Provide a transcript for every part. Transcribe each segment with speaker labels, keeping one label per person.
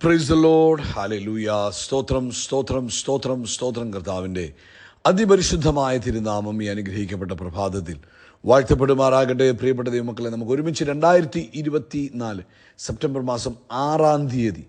Speaker 1: Praise the Lord. Hallelujah. സ്തോത്രം സ്തോത്രം സ്തോത്രം സ്തോത്രം. കർത്താവിൻ്റെ അതിപരിശുദ്ധമായ തിരുനാമം ഈ അനുഗ്രഹിക്കപ്പെട്ട പ്രഭാതത്തിൽ വാഴ്ത്തപ്പെടുമാറാകട്ടെ. പ്രിയപ്പെട്ട ദൈവമക്കളെ, നമുക്ക് ഒരുമിച്ച് 2024 സെപ്റ്റംബർ മാസം 6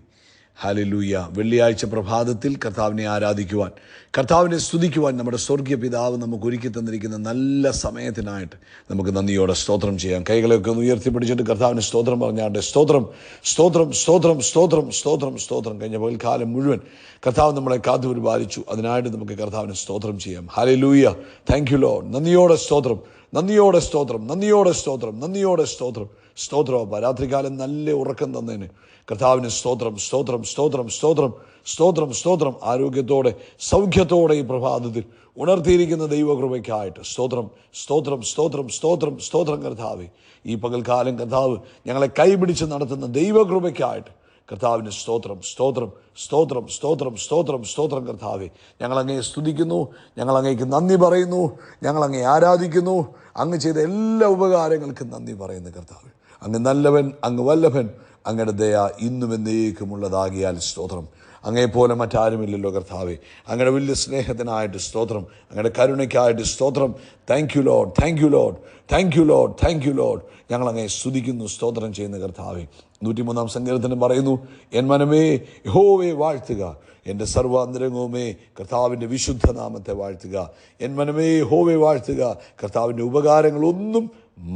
Speaker 1: ഹല്ലേലൂയ വെള്ളിയാഴ്ച പ്രഭാതത്തിൽ കർത്താവിനെ ആരാധിക്കുവാൻ, കർത്താവിനെ സ്തുതിക്കുവാൻ നമ്മുടെ സ്വർഗീയ പിതാവ് നമുക്ക് ഒരുക്കി തന്നിരിക്കുന്ന നല്ല സമയത്തിനായിട്ട് നമുക്ക് നന്ദിയോടെ സ്തോത്രം ചെയ്യാം. കൈകളെയൊക്കെ ഒന്ന് ഉയർത്തിപ്പിടിച്ചിട്ട് കർത്താവിന് സ്തോത്രം പറഞ്ഞാട്ടെ. സ്തോത്രം സ്തോത്രം സ്തോത്രം സ്തോത്രം സ്തോത്രം സ്തോത്രം. കഴിഞ്ഞ പകൽക്കാലം മുഴുവൻ കർത്താവ് നമ്മളെ കാത്തു പരിപാലിച്ചു. അതിനായിട്ട് നമുക്ക് കർത്താവിന് സ്തോത്രം ചെയ്യാം. ഹല്ലേലൂയ. Thank you Lord. നന്ദിയോടെ സ്തോത്രം, നന്ദിയോടെ സ്തോത്രം, നന്ദിയോടെ സ്തോത്രം, നന്ദിയോടെ സ്തോത്രം. സ്തോത്രം അപ്പ. രാത്രികാലം നല്ല ഉറക്കം തന്നതിന് കർത്താവിന് സ്തോത്രം സ്തോത്രം സ്തോത്രം സ്തോത്രം സ്തോത്രം സ്തോത്രം. ആരോഗ്യത്തോടെ സൗഖ്യത്തോടെ ഈ പ്രഭാതത്തിൽ ഉണർത്തിയിരിക്കുന്ന ദൈവകൃപയ്ക്കായിട്ട് സ്തോത്രം സ്തോത്രം സ്തോത്രം സ്തോത്രം സ്തോത്രം. കർത്താവെ, ഈ പകൽക്കാലം കർത്താവ് ഞങ്ങളെ കൈപിടിച്ച് നടത്തുന്ന ദൈവകൃപയ്ക്കായിട്ട് കർത്താവിന് സ്തോത്രം സ്തോത്രം സ്തോത്രം സ്തോത്രം സ്തോത്രം സ്തോത്രം. കർത്താവെ, ഞങ്ങളങ്ങയെ സ്തുതിക്കുന്നു, ഞങ്ങളങ്ങയ്ക്ക് നന്ദി പറയുന്നു, ഞങ്ങളങ്ങയെ ആരാധിക്കുന്നു. അങ്ങ് ചെയ്ത എല്ലാ ഉപകാരങ്ങൾക്കും നന്ദി പറയുന്നു. കർത്താവ്, അങ്ങ് നല്ലവൻ, അങ്ങ് വല്ലഭൻ, അങ്ങയുടെ ദയ ഇന്നും എന്നേക്കുമുള്ളതാകിയാൽ സ്തോത്രം. അങ്ങയെപ്പോലെ മറ്റാരുമില്ലല്ലോ കർത്താവെ. അങ്ങയുടെ വലിയ സ്നേഹത്തിനായിട്ട് സ്തോത്രം, അങ്ങയുടെ കരുണയ്ക്കായിട്ട് സ്തോത്രം. Thank you lord, thank you lord, thank you lord, thank you lord. ഞങ്ങളങ്ങയെ സ്തുതിക്കുന്നു, സ്തോത്രം ചെയ്യുന്ന കർത്താവെ. 103 സങ്കീർത്തനം പറയുന്നു, എൻ മനമേ യഹോവയെ വാഴ്ത്തുക, എൻ്റെ സർവാന്തരംഗവുമേ കർത്താവിൻ്റെ വിശുദ്ധ നാമത്തെ വാഴ്ത്തുക. എൻ മനമേ യഹോവയെ വാഴ്ത്തുക, കർത്താവിൻ്റെ ഉപകാരങ്ങളൊന്നും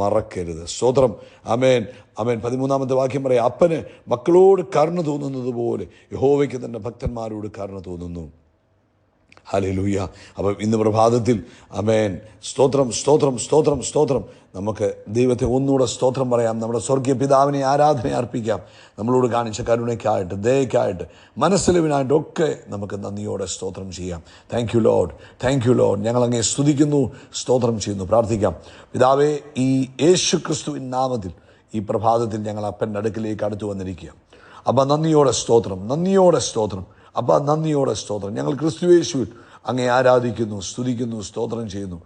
Speaker 1: മറക്കരുത്. സ്തോത്രം. അമേൻ അമേൻ. 13 വാക്യം പറയാം, അപ്പന് മക്കളോട് കരുണ തോന്നുന്നത് പോലെ യഹോവയ്ക്ക് തൻ്റെ ഭക്തന്മാരോട് കരുണ തോന്നുന്നു. ഹല്ലേലൂയ. അപ്പം ഇന്ന് പ്രഭാതത്തിൽ അമേൻ സ്തോത്രം സ്തോത്രം സ്തോത്രം സ്തോത്രം. നമുക്ക് ദൈവത്തെ ഒന്നുകൂടെ സ്തോത്രം പറയാം. നമ്മുടെ സ്വർഗീയ പിതാവിനെ ആരാധന അർപ്പിക്കാം. നമ്മളോട് കാണിച്ച കരുണയ്ക്കായിട്ട്, ദയക്കായിട്ട്, മനസ്സിലിവിനായിട്ടൊക്കെ നമുക്ക് നന്ദിയോടെ സ്തോത്രം ചെയ്യാം. Thank you lord, thank you lord. ഞങ്ങളങ്ങേ സ്തുതിക്കുന്നു, സ്തോത്രം ചെയ്യുന്നു. പ്രാർത്ഥിക്കാം. പിതാവേ, ഈ യേശു ക്രിസ്തുവിൻ നാമത്തിൽ ഈ പ്രഭാതത്തിൽ ഞങ്ങൾ അപ്പൻ്റെ അടുക്കിലേക്ക് അടുത്തു വന്നിരിക്കുക. അപ്പം നന്ദിയോടെ സ്തോത്രം, നന്ദിയോടെ സ്തോത്രം. അപ്പം നന്ദിയോടെ സ്തോത്രം. ഞങ്ങൾ ക്രിസ്തുയേശുവിൽ അങ്ങേ ആരാധിക്കുന്നു, സ്തുതിക്കുന്നു, സ്തോത്രം ചെയ്യുന്നു.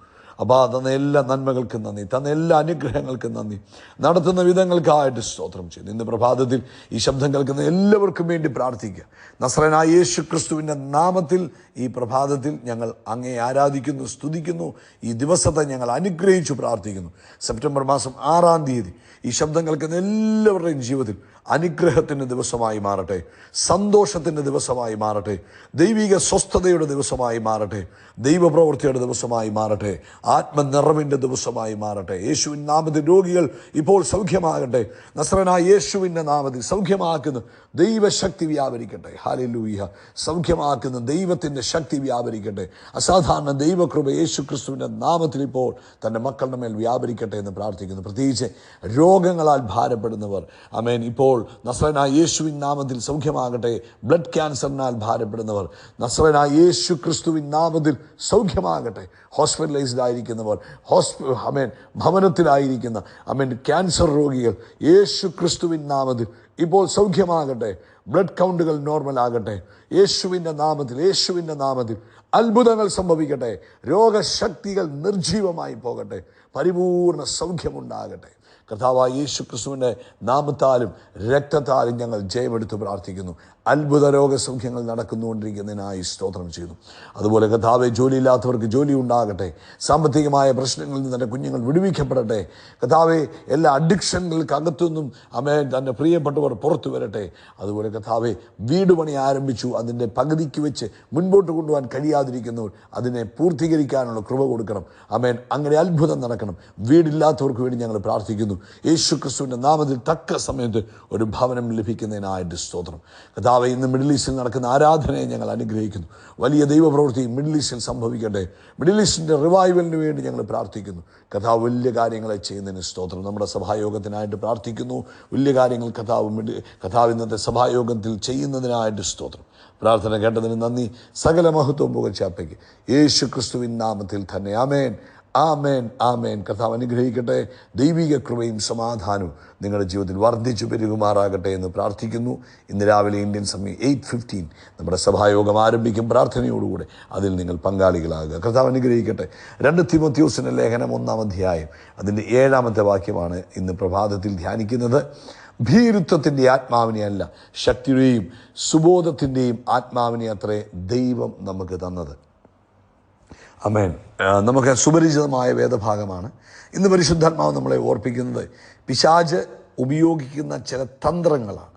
Speaker 1: അപ്പം തന്ന എല്ലാ നന്മകൾക്കും നന്ദി, തന്ന എല്ലാ അനുഗ്രഹങ്ങൾക്കും നന്ദി, നടത്തുന്ന വിധങ്ങൾക്കായിട്ട് സ്തോത്രം ചെയ്യുന്നു. ഇന്ന് പ്രഭാതത്തിൽ ഈ ശബ്ദം കേൾക്കുന്ന എല്ലാവർക്കും വേണ്ടി പ്രാർത്ഥിക്കുക. നസ്രനായ യേശു ക്രിസ്തുവിൻ്റെ നാമത്തിൽ ഈ പ്രഭാതത്തിൽ ഞങ്ങൾ അങ്ങേ ആരാധിക്കുന്നു, സ്തുതിക്കുന്നു. ഈ ദിവസത്തെ ഞങ്ങൾ അനുഗ്രഹിച്ചു പ്രാർത്ഥിക്കുന്നു. സെപ്റ്റംബർ മാസം 6 ഈ ശബ്ദം കേൾക്കുന്ന എല്ലാവരുടെയും ജീവിതത്തിൽ അനുഗ്രഹത്തിൻ്റെ ദിവസമായി മാറട്ടെ, സന്തോഷത്തിൻ്റെ ദിവസമായി മാറട്ടെ, ദൈവിക സ്വസ്ഥതയുടെ ദിവസമായി മാറട്ടെ, ദൈവപ്രവൃത്തിയുടെ ദിവസമായി മാറട്ടെ, ആത്മനിറവിൻ്റെ ദിവസമായി മാറട്ടെ. യേശുവിൻ നാമത്തിൽ രോഗികൾ ഇപ്പോൾ സൗഖ്യമാകട്ടെ. നസ്രനായ യേശുവിൻ്റെ നാമത്തിൽ സൗഖ്യമാക്കുന്ന ദൈവശക്തി വ്യാപരിക്കട്ടെ. ഹല്ലേലൂയ. സൗഖ്യമാക്കുന്ന ദൈവത്തിൻ്റെ ശക്തി വ്യാപരിക്കട്ടെ. അസാധാരണ ദൈവകൃപ യേശു ക്രിസ്തുവിൻ്റെ നാമത്തിൽ ഇപ്പോൾ തൻ്റെ മക്കളുടെ മേൽ വ്യാപരിക്കട്ടെ എന്ന് പ്രാർത്ഥിക്കുന്നു. പ്രത്യേകിച്ച് രോഗങ്ങളാൽ ഭാരപ്പെടുന്നവർ അമേൻ ഇപ്പോൾ നസ്രനായ യേശുവിൻ നാമത്തിൽ സൗഖ്യമാകട്ടെ. ബ്ലഡ് ക്യാൻസറിനാൽ ഭാരപ്പെടുന്നവർ നസ്രനായ യേശു ക്രിസ്തുവിൻ നാമത്തിൽ സൗഖ്യമാകട്ടെ. ഹോസ്പിറ്റലൈസ്ഡ് ആയിരിക്കുന്നവർ, അമേൻ ഭവനത്തിലായിരിക്കുന്ന അമേൻ ക്യാൻസർ രോഗികൾ യേശു ക്രിസ്തുവിൻ നാമത്തിൽ ഇപ്പോൾ സൗഖ്യമാകട്ടെ. ബ്ലഡ് കൗണ്ടുകൾ നോർമൽ ആകട്ടെ. യേശുവിൻ്റെ നാമത്തിൽ, യേശുവിൻ്റെ നാമത്തിൽ അത്ഭുതങ്ങൾ സംഭവിക്കട്ടെ. രോഗശക്തികൾ നിർജീവമായി പോകട്ടെ. പരിപൂർണ സൗഖ്യമുണ്ടാകട്ടെ. കർത്താവായ യേശു ക്രിസ്തുവിൻ്റെ നാമത്താലും രക്തത്താലും ഞങ്ങൾ ജയമെടുത്ത് പ്രാർത്ഥിക്കുന്നു. അത്ഭുത രോഗസൗഖ്യങ്ങൾ നടക്കുന്നുകൊണ്ടിരിക്കുന്നതിനായി സ്തോത്രം ചെയ്യുന്നു. അതുപോലെ കർത്താവെ, ജോലിയില്ലാത്തവർക്ക് ജോലി ഉണ്ടാകട്ടെ. സാമ്പത്തികമായ പ്രശ്നങ്ങളിൽ നിന്ന് തൻ്റെ കുഞ്ഞുങ്ങൾ വിടുവിക്കപ്പെടട്ടെ. കർത്താവെ, എല്ലാ അഡിക്ഷനുകൾക്കകത്തുനിന്നും അമേൻ തൻ്റെ പ്രിയപ്പെട്ടവർ പുറത്തു വരട്ടെ. അതുപോലെ കർത്താവെ, വീട് പണി ആരംഭിച്ചു, അതിൻ്റെ പകുതിക്ക് വെച്ച് മുൻപോട്ട് കൊണ്ടുപോകാൻ കഴിയാതിരിക്കുന്നവർ അതിനെ പൂർത്തീകരിക്കാനുള്ള കൃപ കൊടുക്കണം. അമേൻ. അങ്ങനെ അത്ഭുതം നടക്കണം. വീടില്ലാത്തവർക്ക് വേണ്ടി ഞങ്ങൾ പ്രാർത്ഥിക്കുന്നു. യേശു ക്രിസ്തുവിൻ്റെ നാമത്തിൽ തക്ക സമയത്ത് ഒരു ഭവനം ലഭിക്കുന്നതിനായിട്ട് സ്തോത്രം. കർത്താവെ, ഇന്ന് മിഡിൽ ഈസ്റ്റിൽ നടക്കുന്ന ആരാധനയെ ഞങ്ങൾ അനുഗ്രഹിക്കുന്നു. വലിയ ദൈവപ്രവൃത്തി മിഡിൽ ഈസ്റ്റിൽ സംഭവിക്കട്ടെ. മിഡിൽ ഈസ്റ്റിൻ്റെ റിവൈവലിന് വേണ്ടി ഞങ്ങൾ പ്രാർത്ഥിക്കുന്നു. കർത്താവ് വലിയ കാര്യങ്ങളെ ചെയ്യുന്നതിന് സ്തോത്രം. നമ്മുടെ സഭായോഗത്തിനായിട്ട് പ്രാർത്ഥിക്കുന്നു. വലിയ കാര്യങ്ങൾ കർത്താവ് ഇന്നത്തെ സഭായോഗത്തിൽ ചെയ്യുന്നതിനായിട്ട് സ്തോത്രം. പ്രാർത്ഥന കേട്ടതിന് നന്ദി. സകല മഹത്വം പുകഴ്ചയപ്പയ്ക്ക് യേശു ക്രിസ്തുവിൻ നാമത്തിൽ തന്നെ. ആമേൻ, ആമേൻ, ആമേൻ. കർത്താവ് അനുഗ്രഹിക്കട്ടെ. ദൈവിക കൃപയും സമാധാനവും നിങ്ങളുടെ ജീവിതത്തിൽ വർദ്ധിച്ചു പെരുകുമാറാകട്ടെ എന്ന് പ്രാർത്ഥിക്കുന്നു. ഇന്ന് രാവിലെ ഇന്ത്യൻ സമയം 8:15 നമ്മുടെ സഭായോഗം ആരംഭിക്കും. പ്രാർത്ഥനയോടുകൂടെ അതിൽ നിങ്ങൾ പങ്കാളികളാകുക. കർത്താവ് അനുഗ്രഹിക്കട്ടെ. 2 തീമോഥെയോസിന്റെ ലേഖനം 1-ാം അധ്യായം അതിൻ്റെ 7-ാമത്തെ വാക്യമാണ് ഇന്ന് പ്രഭാതത്തിൽ ധ്യാനിക്കുന്നത്. ഭീരുത്വത്തിൻ്റെ ആത്മാവിനെ അല്ല, ശക്തിയുടെയും സുബോധത്തിൻ്റെയും ആത്മാവിനെ അത്രേ ദൈവം നമുക്ക് തന്നത്. ആമേൻ. നമുക്ക് സുപരിചിതമായ വേദഭാഗമാണ്. ഇന്ന് പരിശുദ്ധാത്മാവ് നമ്മളെ ഓർപ്പിക്കുന്നത് പിശാച് ഉപയോഗിക്കുന്ന ചില തന്ത്രങ്ങളാണ്.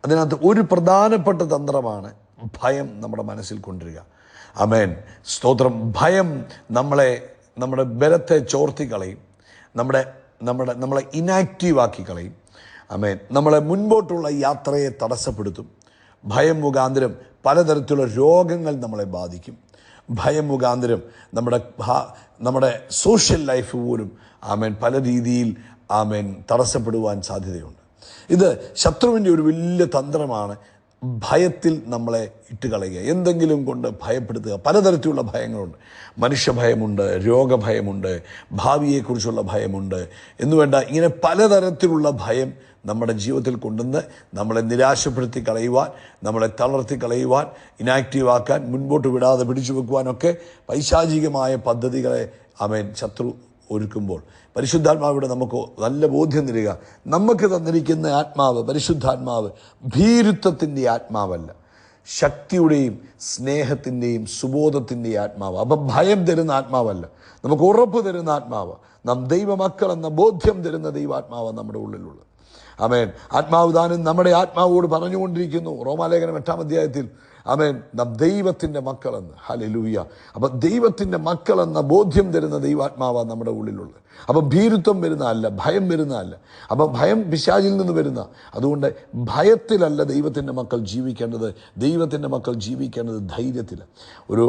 Speaker 1: അതിനകത്ത് ഒരു പ്രധാനപ്പെട്ട തന്ത്രമാണ് ഭയം നമ്മുടെ മനസ്സിൽ കൊണ്ടുവരിക. ആമേൻ, സ്തോത്രം. ഭയം നമ്മുടെ ബലത്തെ ചോർത്തിക്കളയും, നമ്മളെ ഇനാക്റ്റീവ് ആക്കി കളയും. ആമേൻ, നമ്മളെ മുൻപോട്ടുള്ള യാത്രയെ തടസ്സപ്പെടുത്തും. ഭയം മുഖാന്തരം പലതരത്തിലുള്ള രോഗങ്ങൾ നമ്മളെ ബാധിക്കും. ഭയം മുഖാന്തരം നമ്മുടെ സോഷ്യൽ ലൈഫ് പോലും ആമേൻ പല രീതിയിൽ ആമേൻ തടസ്സപ്പെടുവാൻ സാധ്യതയുണ്ട്. ഇത് ശത്രുവിൻ്റെ ഒരു വലിയ തന്ത്രമാണ്. ഭയത്തിൽ നമ്മളെ ഇട്ടുകളയുക, എന്തെങ്കിലും കൊണ്ട് ഭയപ്പെടുത്തുക. പലതരത്തിലുള്ള ഭയങ്ങളുണ്ട്. മനുഷ്യഭയമുണ്ട്, രോഗഭയമുണ്ട്, ഭാവിയെക്കുറിച്ചുള്ള ഭയമുണ്ട് എന്നുവേണ്ട ഇങ്ങനെ പലതരത്തിലുള്ള ഭയം നമ്മുടെ ജീവിതത്തിൽ കൊണ്ടുവന്ന് നമ്മളെ നിരാശപ്പെടുത്തി കളയുവാൻ, നമ്മളെ തളർത്തി കളയുവാൻ, ഇനാക്റ്റീവ് ആക്കാൻ, മുൻപോട്ട് വിടാതെ പിടിച്ചു വെക്കുവാനൊക്കെ പൈശാചികമായ പദ്ധതികളെ ആമേൻ ശത്രു ഒരുക്കുമ്പോൾ പരിശുദ്ധാത്മാവിടെ നമുക്ക് നല്ല ബോധ്യം തരിക. നമുക്ക് തന്നിരിക്കുന്ന ആത്മാവ്, പരിശുദ്ധാത്മാവ് ഭീരുത്വത്തിൻ്റെ ആത്മാവല്ല, ശക്തിയുടെയും സ്നേഹത്തിൻ്റെയും സുബോധത്തിൻ്റെയും ആത്മാവ്. അപ്പം ഭയം തരുന്ന ആത്മാവല്ല, നമുക്ക് ഉറപ്പ് തരുന്ന ആത്മാവ്, നാം ദൈവമക്കൾ എന്ന ബോധ്യം തരുന്ന ദൈവാത്മാവ് നമ്മുടെ ഉള്ളിലുള്ളത്. ആമേൻ. ആത്മാവ് താനും നമ്മുടെ ആത്മാവോട് പറഞ്ഞുകൊണ്ടിരിക്കുന്നു. റോമാലേഖനം 8-ാം അധ്യായത്തിൽ ആമേൻ, നാം ദൈവത്തിൻ്റെ മക്കളെന്ന്. ഹല്ലേലൂയ. അപ്പം ദൈവത്തിൻ്റെ മക്കളെന്ന ബോധ്യം തരുന്ന ദൈവാത്മാവാണ് നമ്മുടെ ഉള്ളിലുള്ളത്. അപ്പം ഭീരുത്വം വരുന്നതല്ല, ഭയം വരുന്നതല്ല. അപ്പം ഭയം പിശാചിൽ നിന്ന് വരുന്ന. അതുകൊണ്ട് ഭയത്തിലല്ല ദൈവത്തിൻ്റെ മക്കൾ ജീവിക്കേണ്ടത്. ദൈവത്തിൻ്റെ മക്കൾ ജീവിക്കേണ്ടത് ധൈര്യത്തിലാണ്. ഒരു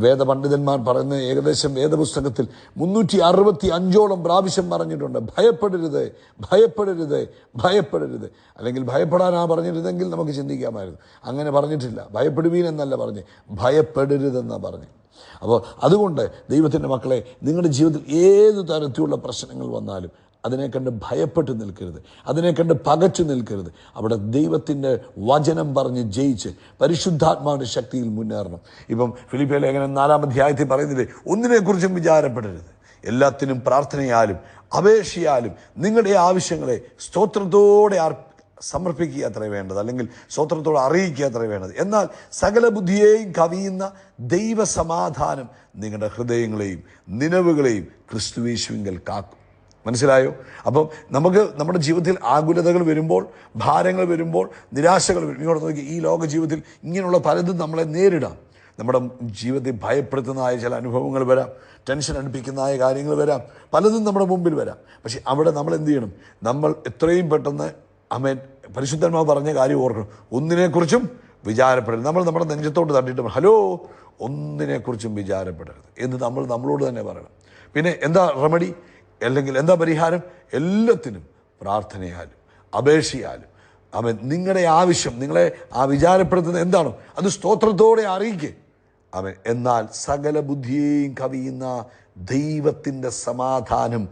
Speaker 1: വേദപണ്ഡിതന്മാർ പറയുന്ന ഏകദേശം വേദപുസ്തകത്തിൽ 365ഓളം പ്രാവശ്യം പറഞ്ഞിട്ടുണ്ട്, ഭയപ്പെടരുത്, ഭയപ്പെടരുത്, ഭയപ്പെടരുത്. അല്ലെങ്കിൽ ഭയപ്പെടാനാ പറഞ്ഞിരുന്നെങ്കിൽ നമുക്ക് ചിന്തിക്കാമായിരുന്നു. അങ്ങനെ പറഞ്ഞിട്ടില്ല. ഭയപ്പെടുവീൻ എന്നല്ല പറഞ്ഞ്, ഭയപ്പെടരുതെന്നാണ് പറഞ്ഞ്. അപ്പോൾ അതുകൊണ്ട് ദൈവത്തിൻ്റെ മക്കളെ, നിങ്ങളുടെ ജീവിതത്തിൽ ഏതു തരത്തിലുള്ള പ്രശ്നങ്ങൾ വന്നാലും അതിനെ കണ്ട് ഭയപ്പെട്ട് നിൽക്കരുത്, അതിനെ കണ്ട് പകച്ചു നിൽക്കരുത്. അവിടെ ദൈവത്തിൻ്റെ വചനം പറഞ്ഞ് ജയിച്ച് പരിശുദ്ധാത്മാവിൻ്റെ ശക്തിയിൽ മുന്നേറണം. ഇപ്പം ഫിലിപ്പിയ ലേഖനം 4-ാം അധ്യായത്തിൽ പറയുന്നില്ലേ, ഒന്നിനെക്കുറിച്ചും വിചാരപ്പെടരുത്, എല്ലാത്തിനും പ്രാർത്ഥനയാലും അപേക്ഷയാലും നിങ്ങളുടെ ആവശ്യങ്ങളെ സ്തോത്രത്തോടെ സമർപ്പിക്കുക അത്ര വേണ്ടത്, അല്ലെങ്കിൽ സ്തോത്രത്തോടെ അറിയിക്കുക അത്ര വേണ്ടത്. എന്നാൽ സകല ബുദ്ധിയെയും കവിയുന്ന ദൈവസമാധാനം നിങ്ങളുടെ ഹൃദയങ്ങളെയും നിലവുകളെയും ക്രിസ്തുയേശുവിങ്കൽ കാക്കും. മനസ്സിലായോ? അപ്പം നമുക്ക് നമ്മുടെ ജീവിതത്തിൽ ആകുലതകൾ വരുമ്പോൾ, ഭാരങ്ങൾ വരുമ്പോൾ, നിരാശകൾ വരും. ഇങ്ങോട്ട് നോക്കി, ഈ ലോക ജീവിതത്തിൽ ഇങ്ങനെയുള്ള പലതും നമ്മളെ നേരിടാം. നമ്മുടെ ജീവിതത്തിൽ ഭയപ്പെടുത്തുന്നതായ ചില അനുഭവങ്ങൾ വരാം, ടെൻഷൻ അടുപ്പിക്കുന്നതായ കാര്യങ്ങൾ വരാം, പലതും നമ്മുടെ മുമ്പിൽ വരാം. പക്ഷെ അവിടെ നമ്മൾ എന്ത് ചെയ്യണം? നമ്മൾ എത്രയും പെട്ടെന്ന് ആമേൻ പരിശുദ്ധന്മാർ പറഞ്ഞ കാര്യം ഓർക്കണം, ഒന്നിനെക്കുറിച്ചും വിചാരപ്പെടരുത്. നമ്മൾ നമ്മുടെ നെഞ്ചത്തോട്ട് തട്ടിയിട്ട് ഹലോ, ഒന്നിനെക്കുറിച്ചും വിചാരപ്പെടരുത് എന്ന് നമ്മളോട് തന്നെ പറയണം. പിന്നെ എന്താ റെമഡി, അല്ലെങ്കിൽ എന്താ പരിഹാരം? എല്ലാത്തിനും പ്രാർത്ഥനയാലും അപേക്ഷയാലും ആമേൻ നിങ്ങളുടെ ആവശ്യം, നിങ്ങളെ ആ വിചാരപ്പെടുത്തുന്നത് എന്താണോ അത് സ്തോത്രത്തോടെ അറിയിക്കുക. ആമേൻ. എന്നാൽ സകല ബുദ്ധിയെയും കവിയുന്ന ദൈവത്തിൻ്റെ സമാധാനം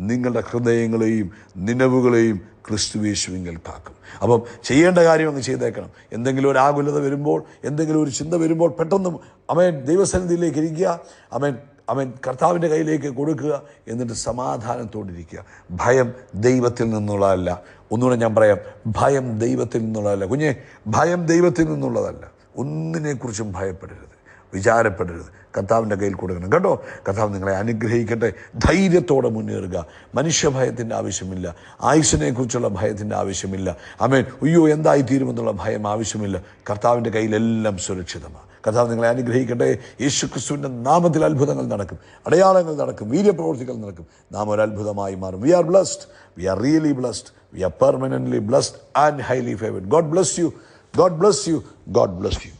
Speaker 1: നിങ്ങളുടെ ഹൃദയങ്ങളെയും നിലവുകളെയും ക്രിസ്തുയേശുവിങ്കൽ കാക്കും. അപ്പം ചെയ്യേണ്ട കാര്യം അങ്ങ് ചെയ്തേക്കണം. എന്തെങ്കിലും ഒരു ആകുലത വരുമ്പോൾ, എന്തെങ്കിലും ഒരു ചിന്ത വരുമ്പോൾ പെട്ടെന്ന് ആമേൻ ദൈവസന്നിധിയിലേക്ക് ഇരിക്കുക, ആമേൻ കർത്താവിൻ്റെ കയ്യിലേക്ക് കൊടുക്കുക, എന്നിട്ട് സമാധാനത്തോടിരിക്കുക. ഭയം ദൈവത്തിൽ നിന്നുള്ളതല്ല. ഒന്നുകൂടെ ഞാൻ പറയാം, ഭയം ദൈവത്തിൽ നിന്നുള്ളതല്ല. കുഞ്ഞെ, ഭയം ദൈവത്തിൽ നിന്നുള്ളതല്ല. ഒന്നിനെക്കുറിച്ചും ഭയപ്പെടരുത്, വിചാരപ്പെടരുത്, കർത്താവിൻ്റെ കയ്യിൽ കൊടുക്കണം കേട്ടോ. കർത്താവ് നിങ്ങളെ അനുഗ്രഹിക്കട്ടെ. ധൈര്യത്തോടെ മുന്നേറുക. മനുഷ്യഭയത്തിൻ്റെ ആവശ്യമില്ല, ആയുസ്സിനെക്കുറിച്ചുള്ള ഭയത്തിൻ്റെ ആവശ്യമില്ല. ആമേൻ. അയ്യോ എന്തായിത്തീരുമെന്നുള്ള ഭയം ആവശ്യമില്ല. കർത്താവിൻ്റെ കയ്യിലെല്ലാം സുരക്ഷിതമാണ്. കർത്താവ് നിങ്ങളെ അനുഗ്രഹിക്കട്ടെ. യേശു ക്രിസ്തുവിൻ്റെ നാമത്തിൽ അത്ഭുതങ്ങൾ നടക്കും, അടയാളങ്ങൾ നടക്കും, വീര്യപ്രവൃത്തികൾ നടക്കും. നാം ഒരു അത്ഭുതമായി മാറും. We are blessed, we are really blessed, we are permanently blessed and highly favoured. God bless you, God bless you, God bless U.